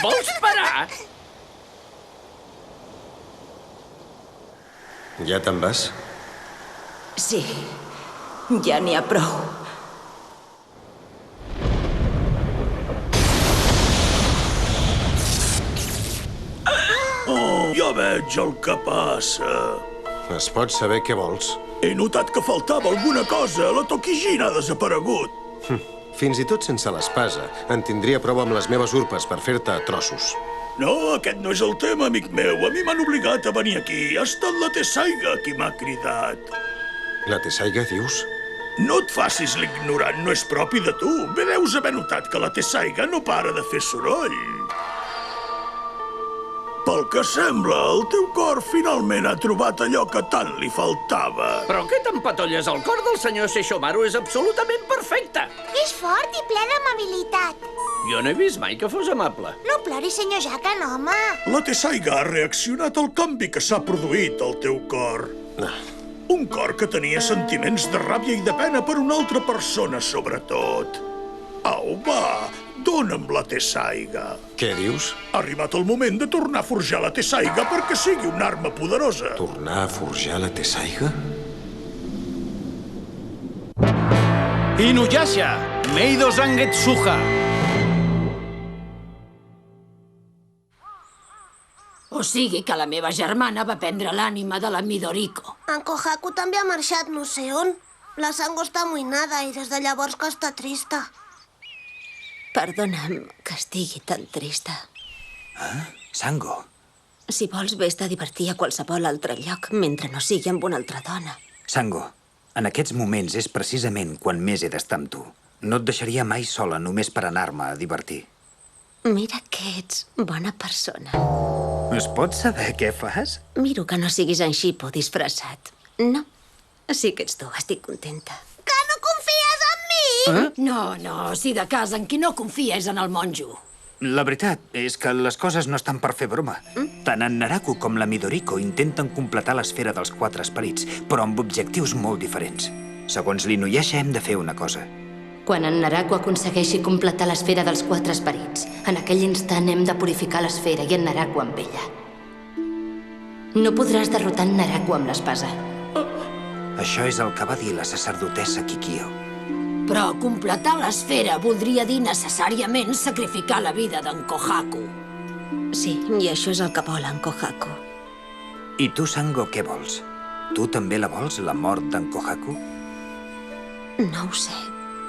Vols parar? Ja te'n vas? Sí, ja n'hi ha prou. Oh, ja veig el que passa. Es pot saber què vols? He notat que faltava alguna cosa. La Tokijin ha desaparegut. Fins i tot sense l'espasa, en tindria prou amb les meves urpes per fer-te a trossos. No, aquest no és el tema, amic meu. A mi m'han obligat a venir aquí. Ha estat la Tessaiga qui m'ha cridat. La Tessaiga, dius? No et facis l'ignorant, no és propi de tu. Bé deus haver notat que la Tessaiga no para de fer soroll. Pel que sembla, el teu cor finalment ha trobat allò que tant li faltava. Però què t'empatolles? El cor del senyor Sesshomaru és absolutament perfecte. És fort i ple d'amabilitat. Jo no he vist mai que fos amable. No ploris, senyor Jacan, home. La Tessaiga ha reaccionat al canvi que s'ha produït al teu cor. Un cor que tenia sentiments de ràbia i de pena per una altra persona, sobretot. Au, va, dona'm la Tessaiga. Què dius? Ha arribat el moment de tornar a forjar la Tessaiga perquè sigui una arma poderosa. Tornar a forjar la Tessaiga? Inuyasha, Meido Zangetsuha. O sigui que la meva germana va prendre l'ànima de la Midoriko. En Kohaku també ha marxat no sé on. La Sango està amoïnada i des de llavors que està trista. Perdona'm que estigui tan trista. Sango. Si vols, vés-te a divertir a qualsevol altre lloc, mentre no sigui amb una altra dona. Sango, en aquests moments és precisament quan més he d'estar amb tu. No et deixaria mai sola només per anar-me a divertir. Mira que ets bona persona. Es pot saber què fas? Miro que no siguis en Shippo disfressat. No, sí que ets tu, estic contenta. Que no confies en mi? No, si de cas en qui no confia és en el monjo. La veritat és que les coses no estan per fer broma. Tant en Naraku com la Midoriko intenten completar l'esfera dels 4 esperits, però amb objectius molt diferents. Segons l'Inuyasha hem de fer una cosa. Quan en Naraku aconsegueixi completar l'esfera dels 4 esperits, en aquell instant hem de purificar l'esfera i en Naraku amb ella. No podràs derrotar en Naraku amb l'espasa. Això és el que va dir la sacerdotessa Kikyo. Però completar l'esfera voldria dir necessàriament sacrificar la vida d'en Kohaku. Sí, i això és el que vol en Kohaku. I tu, Sango, què vols? Tu també la vols, la mort d'en Kohaku? No ho sé.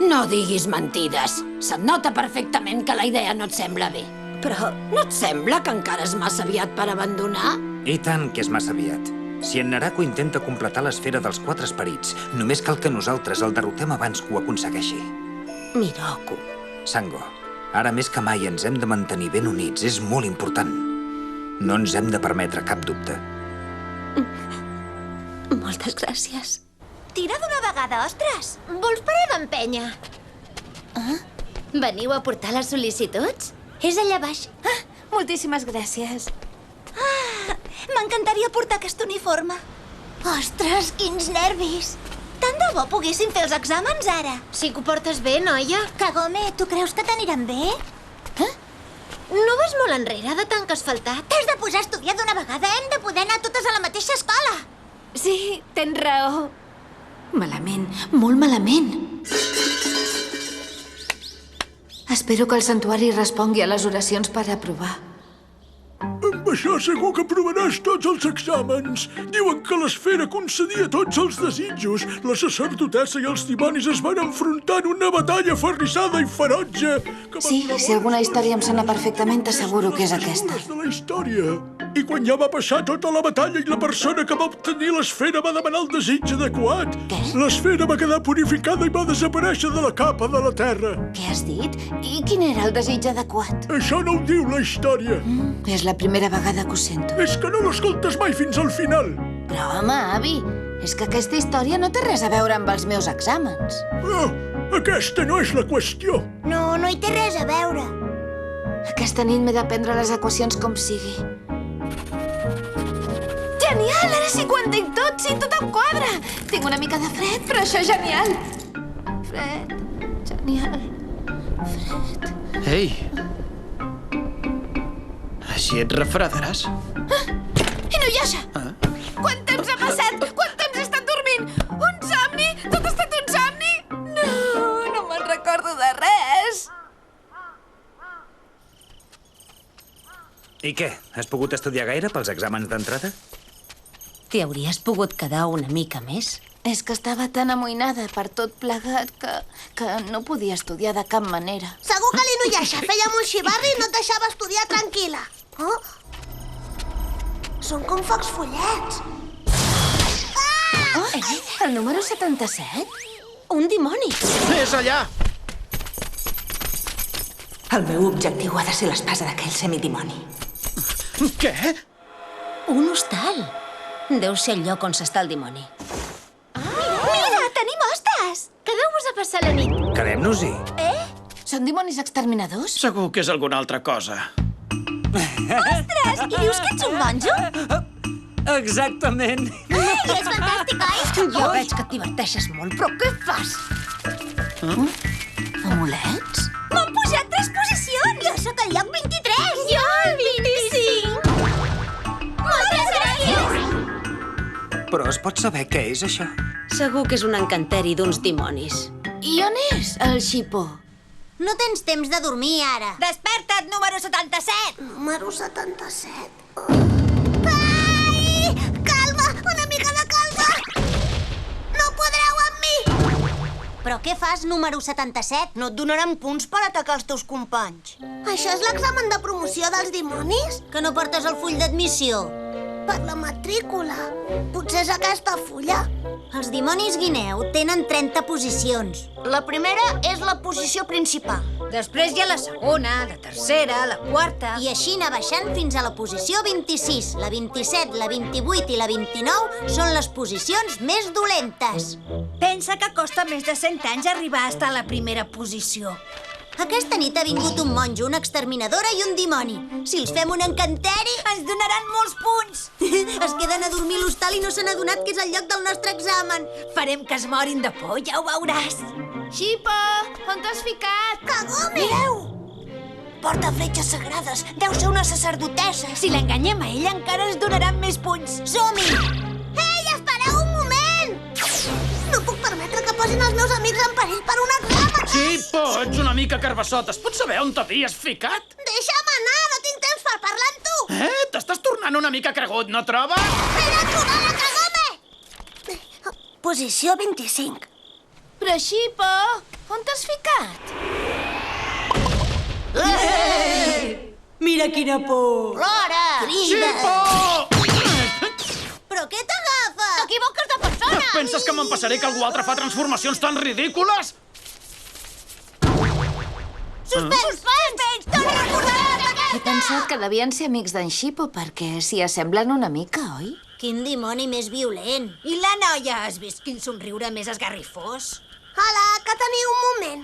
No diguis mentides. Se't nota perfectament que la idea no et sembla bé. Però no et sembla que encara és massa aviat per abandonar? I tant que és massa aviat. Si en Naraku intenta completar l'esfera dels 4 esperits, només cal que nosaltres el derrotem abans que ho aconsegueixi. Miroku. Sango, ara més que mai ens hem de mantenir ben units. És molt important. No ens hem de permetre cap dubte. Moltes gràcies. Tira d'una vegada, ostres! Vols parar d'empènyer? Veniu a portar les sol·licituds? És allà baix. Moltíssimes gràcies. M'encantaria portar aquest uniforme. Ostres, quins nervis! Tant de bo poguéssim fer els exàmens ara. Sí que ho portes bé, noia. Kagome, tu creus que t'aniran bé? No vas molt enrere de tant que has faltat? T'has de posar a estudiar d'una vegada. Hem de poder anar totes a la mateixa escola. Sí, tens raó. Malament, molt malament. Espero que el santuari respongui a les oracions per aprovar. Amb això segur que aprovaràs tots els exàmens. Diuen que l'esfera concedia tots els desitjos. La sacerdotessa i els dimonis es van enfrontar en una batalla aferrissada i ferotge. Sí, si alguna història em sona perfectament, t'asseguro que és aquesta. De la història. I quan ja va passar tota la batalla i la persona que va obtenir l'esfera va demanar el desig adequat, l'esfera va quedar purificada i va desaparèixer de la capa de la terra. Què has dit? I quin era el desig adequat? Això no ho diu la història. És la primera vegada que ho sento. És que no l'escoltes mai fins al final. Però, home, avi, és que aquesta història no té res a veure amb els meus exàmens. Aquesta no és la qüestió. No, no hi té res a veure. Aquesta nit m'he d'aprendre les equacions com sigui. Genial, ara sí que ho entenc tot, sí, tot em quadra. Tinc una mica de fred, però això és genial. Fred, genial, fred. Ei! Així et refredaràs. Inuyasha! Quant temps ha passat? Quant temps he estat dormint? Un somni? Tot ha estat un somni? No, no me'n recordo de res. I què? Has pogut estudiar gaire pels exàmens d'entrada? T'hi hauries pogut quedar una mica més? És que estava tan amoïnada per tot plegat que no podia estudiar de cap manera. Segur que l'Inuyasha feia molt xivarri i no et deixava estudiar tranquil·la. Oh? Són com focs follets. Oh, el número 77? Un dimoni! És allà! El meu objectiu ha de ser l'espasa d'aquell semidimoni. Què? Un hostal. Deu ser el lloc on s'està el dimoni. Mira, tenim hostes! Quedeu-vos a passar la nit. Quedem-nos-hi. Són dimonis exterminadors? Segur que és alguna altra cosa. Ostres, i dius que ets un monjo? Exactament. I és fantàstic, oi? Jo veig que et diverteixes molt, però què fas? Amulets? M'han pujat 3 posicions! Jo sóc al lloc 23! Jo al 25! Moltes gràcies! Però es pot saber què és això? Segur que és un encanteri d'uns dimonis. I on és el Xipo? No tens temps de dormir, ara. Desperta't, número 77! Número 77. Ai! Calma! Una mica de calma! No podreu amb mi! Però què fas, número 77? No et donaran punts per atacar els teus companys. Això és l'examen de promoció dels dimonis? Que no portes el full d'admissió? Per la matrícula. Potser és aquesta fulla. Els dimonis guineu tenen 30 posicions. La primera és la posició principal. Després hi ha la segona, la tercera, la quarta... I així anar baixant fins a la posició 26. La 27, la 28 i la 29 són les posicions més dolentes. Pensa que costa més de 100 anys arribar a estar a la primera posició. Aquesta nit ha vingut un monjo, una exterminadora i un dimoni. Si els fem un encanteri, ens donaran molts punts. Es queden a dormir a l'hostal i no s'han adonat que és el lloc del nostre examen. Farem que es morin de por, ja ho veuràs. Xipo, on t'has ficat? Kagome! Mireu! Porta fletxes sagrades. Deu ser una sacerdotessa. Si l'enganyem a ella, encara ens donaran més punts. Som-hi! Ei, espereu un moment! No puc permetre que posin els meus amics en perill per un examen. Xipo, ets una mica carbassot. Es pot saber on t'havies ficat? Deixa'm anar, no tinc temps per parlar amb tu. T'estàs tornant una mica cregut, no trobes? Vine a trobar la Kagome! Posició 25. Però, Xipo, on t'has ficat? Mira quina por! Plora! Crida! Xipo! Però què t'agafa? T'equivoques de persona! Penses que me'n passaré que algú altre fa transformacions tan ridícules? Suspens! Suspens! Torna a recordar! He pensat que devien ser amics d'en Xipo perquè s'hi assemblen una mica, oi? Quin dimoni més violent! I la noia, has vist quin somriure més esgarrifós? Hola, que teniu un moment.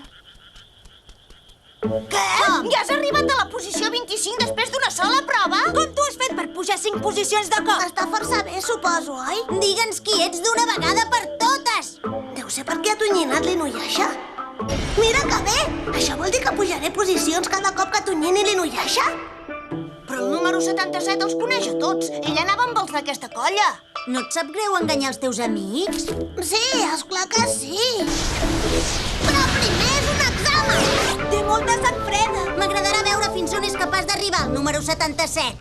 Què? Ja has arribat a la posició 25 després d'una sola prova? Com t'ho has fet per pujar 5 posicions de cop? Està força bé, suposo, oi? Digue'ns qui ets d'una vegada per totes! Deu ser perquè ha tonyinat l'Inuyasha. Mira que bé! Això vol dir que pujaré posicions cada cop que tonyini l'Inuyasha? Però el número 77 els coneix a tots. Ell anava amb els d'aquesta colla. No et sap greu enganyar els teus amics? Sí, esclar que sí. Però primer és un examen! Té molta sang freda. M'agradarà veure fins on és capaç d'arribar el número 77.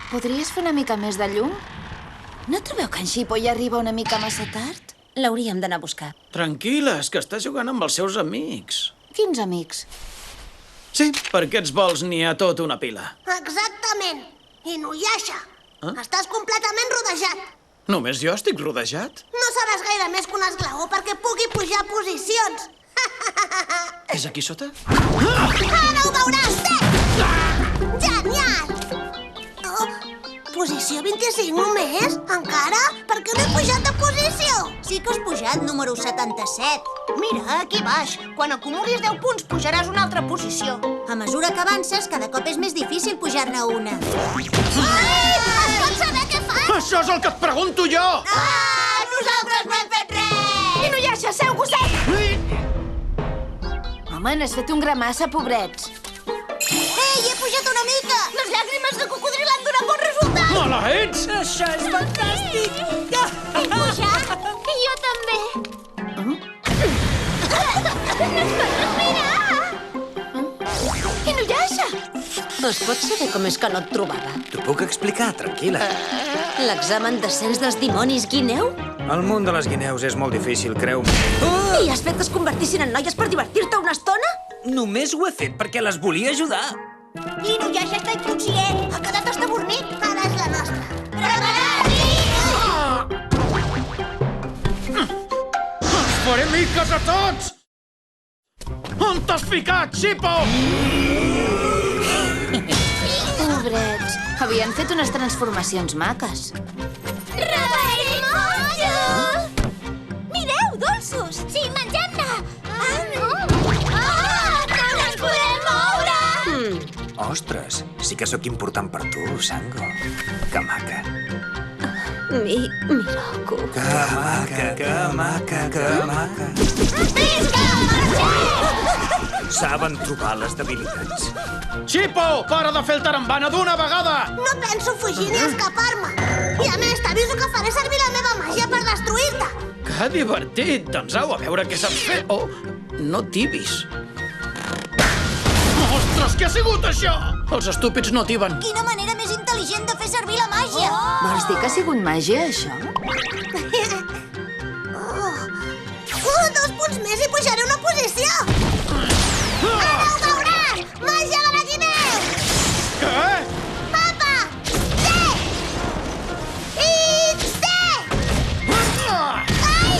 Podries fer una mica més de llum? No trobeu que en Xipo ja arriba una mica massa tard? L'hauríem d'anar a buscar. Tranquil·la, és que està jugant amb els seus amics. Quins amics? Sí, per aquests vols n'hi ha tota una pila. Exactament. Inuyasha. Estàs completament rodejat. Només jo estic rodejat? No seràs gaire més que un esglaó perquè pugui pujar posicions. És aquí sota? Ara ho veuràs, Genial! Oh, posició 25 només? Encara? Per què no he pujat de posició? Sí que has pujat, número 77. Mira, aquí baix. Quan acumulis 10 punts, pujaràs una altra posició. A mesura que avances, cada cop és més difícil pujar-ne una. Ai! Es pot saber què fas? Això és el que et pregunto jo! Ah! Nosaltres no hem fet res! Inuyasha, seu, gosset! Home, n'has fet un gra massa, pobrets. Ei, he pujat una mica! Les llàgrimes que Cocodril han donat bons resultats! Maleïts! Això és fantàstic! Vull pujar? Jo també. Inuyasha! Es pot saber com és que no et trobava? T'ho puc explicar, tranquil·la. L'examen d'ascens dels dimonis guineu? El món de les guineus és molt difícil, creu-me. I has fet que es convertissin en noies per divertir-te una estona? Només ho he fet perquè les volia ajudar. L'Inuyasha està inconscient. Ha quedat estabornit. Ara és la nostra. Preparat! Ens faré miques a tots! On t'has ficat, Xipo? Pobrets. Havien fet unes transformacions maques. Reverend monjo! Mireu, dolços! Sí, mengem-ne! No ens podem moure! Ostres, sí que sóc important per tu, Sango. Que maca. Miraco. Que maca, que maca, que maca. Visca, marxem! Saben trobar les debilitats. Xipo, para de fer el tarambana d'una vegada! No penso fugir ni escapar-me. I a més, t'aviso que faré servir la meva màgia per destruir-te. Que divertit! Doncs au, a veure què saps fer. Oh, no tibis. Ostres, què ha sigut això? Els estúpids no tiben. Quina manera més intel·ligent de fer servir la màgia! Vols dir que ha sigut màgia, això? 2 punts més i pujaré una posició! Ara ho veuràs! Màgia de la guineu! Què? Papa! Té! I té! Ai!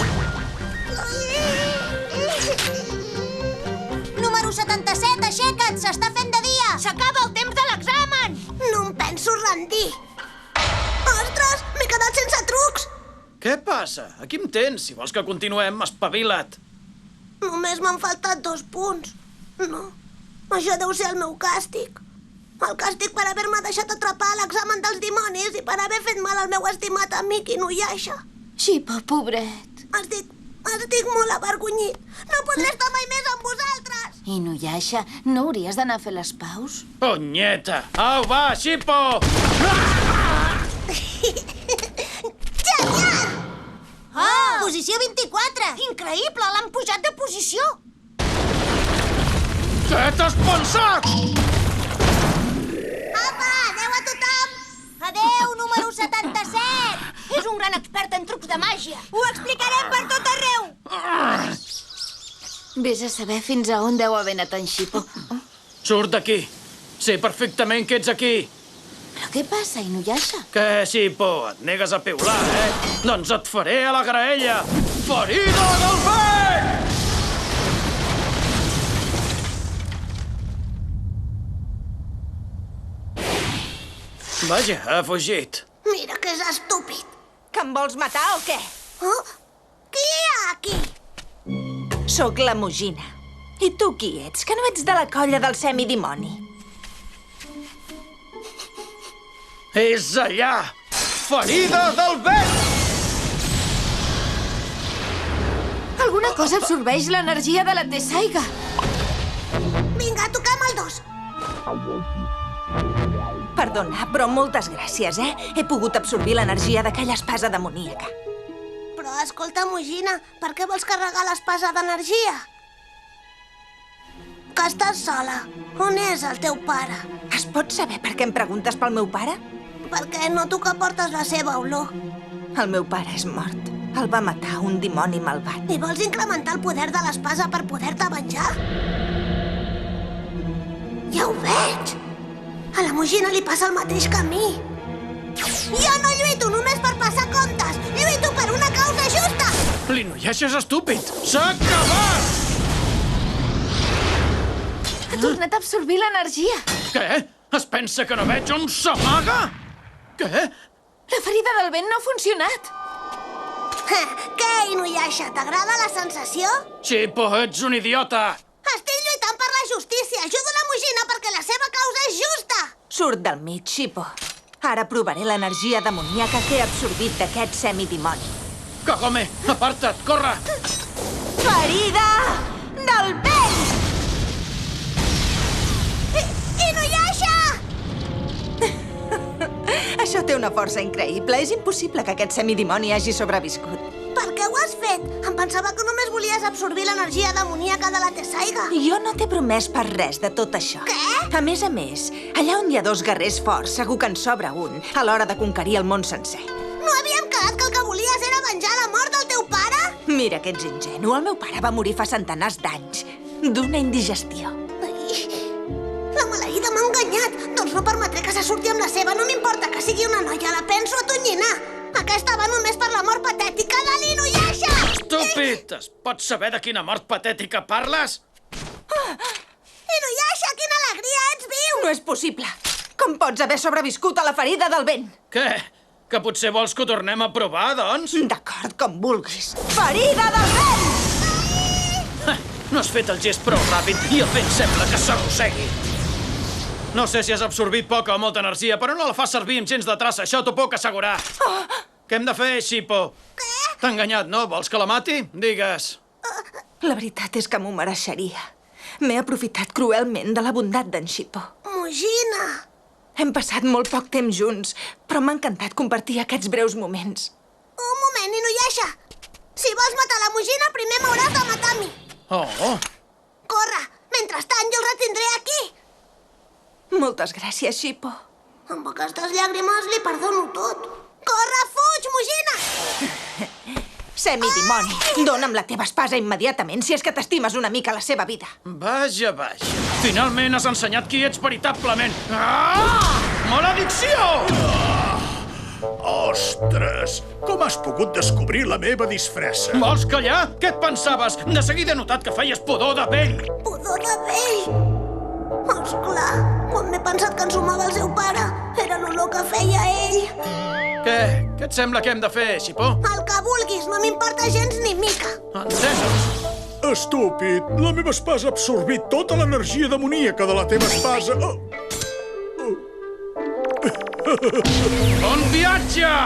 Número 77, aixeca't! S'està fent de dia! S'acaba el temps de l'examen! No em penso rendir! Ostres, m'he quedat sense trucs! Què passa? Aquí em tens. Si vols que continuem, espavila't. Només m'han faltat 2 punts. No, això deu ser el meu càstig. El càstig per haver-me deixat atrapar a l'examen dels dimonis i per haver fet mal al meu estimat amic Inuyasha. Xipo, pobret. Estic molt avergonyit. No podré estar mai més amb vosaltres. Inuyasha, no hauries d'anar a fer les paus? Punyeta! Au, va, Xipo! Genial! Posició 24. Increïble, l'han pujat de posició. Què t'has pensat? Apa, adeu a tothom. Adeu, número 77. És un gran expert en trucs de màgia. Ho explicarem per tot arreu. Vés a saber fins a on deu haver anat en Xipo. Surt d'aquí. Sé perfectament que ets aquí. Però què passa, Inuyasha? Què, Xipo? Et negues a piular, eh? Doncs et faré a la graella. Ferida del vent! Vaja, ha fugit. Mira que és estúpid. Que em vols matar o què? Oh? Qui hi ha aquí? Sóc la Mugina. I tu qui ets? Que no ets de la colla del semidimoni. És allà! Ferida del vent! Alguna cosa absorbeix l'energia de la Tessaiga. Vinga, toquem el 2. Perdona, però moltes gràcies, eh? He pogut absorbir l'energia d'aquella espasa demoníaca. Però escolta, Mugina, per què vols carregar l'espasa d'energia? Que estàs sola. On és el teu pare? Es pot saber per què em preguntes pel meu pare? Perquè noto que portes la seva olor. El meu pare és mort. El va matar un dimoni malvat. I vols incrementar el poder de l'espasa per poder-te venjar? Ja ho veig. A la Mugina li passa el mateix que a mi. Jo no lluito només per passar comptes. Lluito per una causa justa. L'Inuyasha és estúpid. S'ha acabat! Ha tornat a absorbir l'energia. Què? Es pensa que no veig on s'amaga? Què? La ferida del vent no ha funcionat. Què, Inuyasha, t'agrada la sensació? Xipo, ets un idiota! Estic lluitant per la justícia. Ajudo la Mugina perquè la seva causa és justa. Surt del mig, Xipo. Ara provaré l'energia demoníaca que he absorbit d'aquest semidimoni. Kagome, aparta't, corre! Ferida del vent! Inuyasha! Això té una força increïble. És impossible que aquest semidimoni hagi sobreviscut. Per què ho has fet? Em pensava que només volies absorbir l'energia demoníaca de la Tessaiga. Jo no t'he promès per res de tot això. Què? A més, allà on hi ha 2 guerrers forts, segur que en sobra un a l'hora de conquerir el món sencer. No havíem quedat que el que volies era venjar la mort del teu pare? Mira que ets ingenu. El meu pare va morir fa centenars d'anys d'una indigestió. Ai, la maleïda m'ha enganyat. Doncs no permetré que se surti amb la seva. No m'importa que sigui una noia, la penso atonyinar. Aquesta va només per la mort patètica de l'Inuyasha! Estúpid! Es pot saber de quina mort patètica parles? Inuyasha, quina alegria, ets viu! No és possible. Com pots haver sobreviscut a la ferida del vent? Què? Que potser vols que ho tornem a provar, doncs? D'acord, com vulguis. Ferida del vent! No has fet el gest prou ràpid i el vent sembla que s'arrossegui. No sé si has absorbit poca o molta energia, però no la fas servir amb gens de traça, això t'ho puc assegurar. Què hem de fer, Shippo? T'ha enganyat, no? Vols que la mati? Digues. La veritat és que m'ho mereixeria. M'he aprofitat cruelment de la bondat d'en Shippo. Mugina! Hem passat molt poc temps junts, però m'ha encantat compartir aquests breus moments. Un moment, Inuyasha. Si vols matar la Mugina, primer m'hauràs de matar a mi. Oh! Corre! Mentrestant, jo el retindré aquí. Moltes gràcies, Shippo. Amb aquestes llàgrimes li perdono tot. Corre, fuig, Mugina! Semidimoni, dona'm la teva espasa immediatament si és que t'estimes una mica la seva vida. Vaja, vaja. Finalment has ensenyat qui ets veritablement. Ah! Maledicció! Ostres! Com has pogut descobrir la meva disfressa? Vols callar? Què et pensaves? De seguida he notat que feies pudor de pell. Pudor de pell! Esclar, quan m'he pensat que ensumava el seu pare, era l'olor que feia ell. Què? Què et sembla que hem de fer, Shippo? El que vulguis, no m'importa gens ni mica. Encesos! Estúpid! La meva espasa ha absorbit tota l'energia demoníaca de la teva espasa. Bon viatge!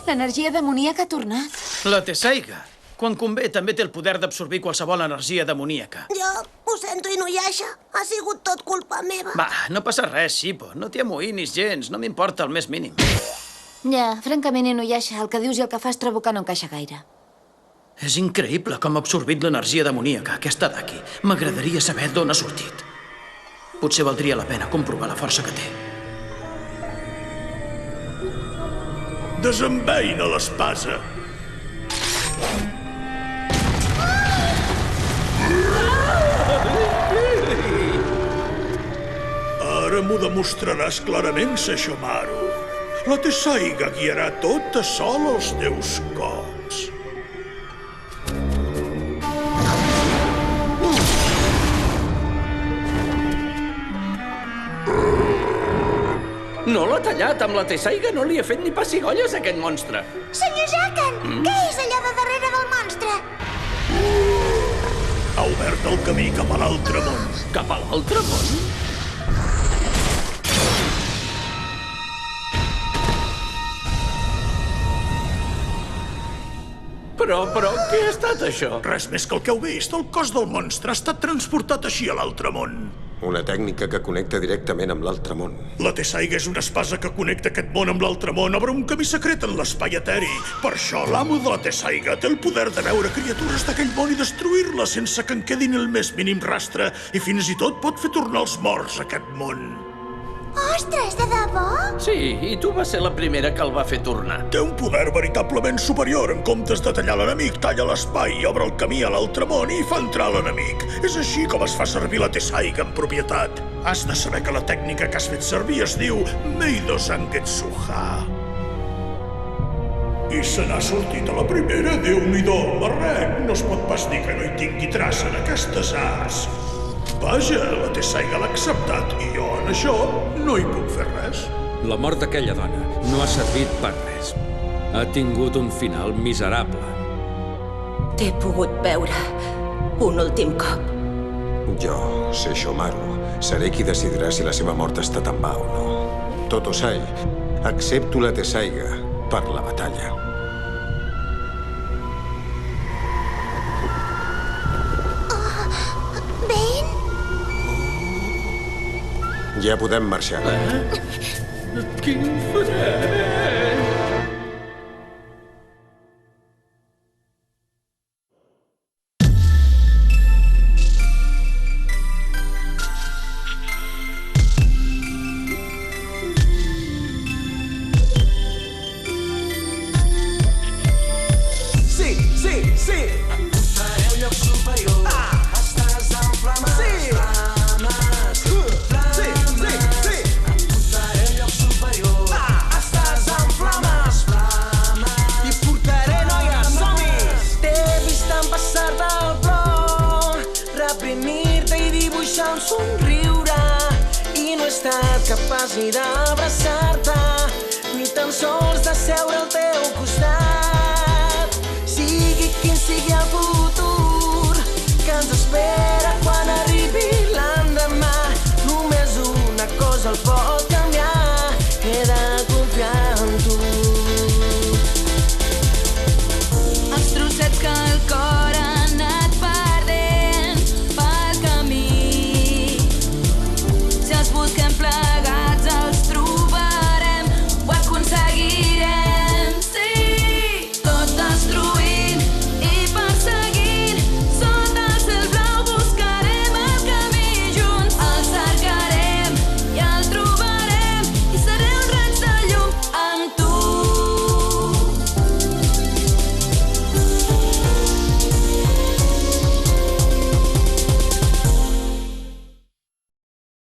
L'energia demoníaca ha tornat. La Tessaiga, quan convé, també té el poder d'absorbir qualsevol energia demoníaca. Jo ho sento, Inuyasha. Ha sigut tot culpa meva. Va, no passa res, Shippo. No t'hi amoïnis gens. No m'importa el més mínim. Ja, francament, Inuyasha, el que dius i el que fas trobo que no encaixa gaire. És increïble com ha absorbit l'energia demoníaca, aquesta d'aquí. M'agradaria saber d'on ha sortit. Potser valdria la pena comprovar la força que té. Desembeina l'espasa. Ara m'ho demostraràs clarament, Sesshomaru. La Tessaiga guiarà tota sola els teus cops. No l'ha tallat, amb la Tessaiga no li ha fet ni pessigolles a aquest monstre. Senyor Jaken, què és allò de darrere del monstre? Ha obert el camí cap a l'altre món. Cap a l'altre món? Però, què ha estat això? Res més que el que heu vist. El cos del monstre ha estat transportat així a l'altre món. Una tècnica que connecta directament amb l'altre món. La Tessaiga és una espasa que connecta aquest món amb l'altre món. Obre un camí secret en l'espai eteri. Per això l'amo de la Tessaiga té el poder de veure criatures d'aquell món i destruir-les sense que en quedin el més mínim rastre. I fins i tot pot fer tornar els morts a aquest món. Ostres, de debò? Sí, i tu vas ser la primera que el va fer tornar. Té un poder veritablement superior. En comptes de tallar l'enemic, talla l'espai i obre el camí a l'altre món i fa entrar l'enemic. És així com es fa servir la Tessaiga en propietat. Has de saber que la tècnica que has fet servir es diu Meido Zangetsuha. I se n'ha sortit a la primera, Déu-n'hi-do, el marrec. No es pot pas dir que no hi tingui traça en aquestes arts. Vaja, la Tessaiga l'ha acceptat i jo en això no hi puc fer res. La mort d'aquella dona no ha servit per res. Ha tingut un final miserable. T'he pogut veure un últim cop. Jo, Sesshomaru, seré qui decidirà si la seva mort ha estat en va o no. Totosai, accepto la Tessaiga per la batalla. Ja podem marxar. Quin fred! Capaç ni d'abraçar-te, ni tan sols de seure al teu costat. Sigui quin sigui el futur que ens espera,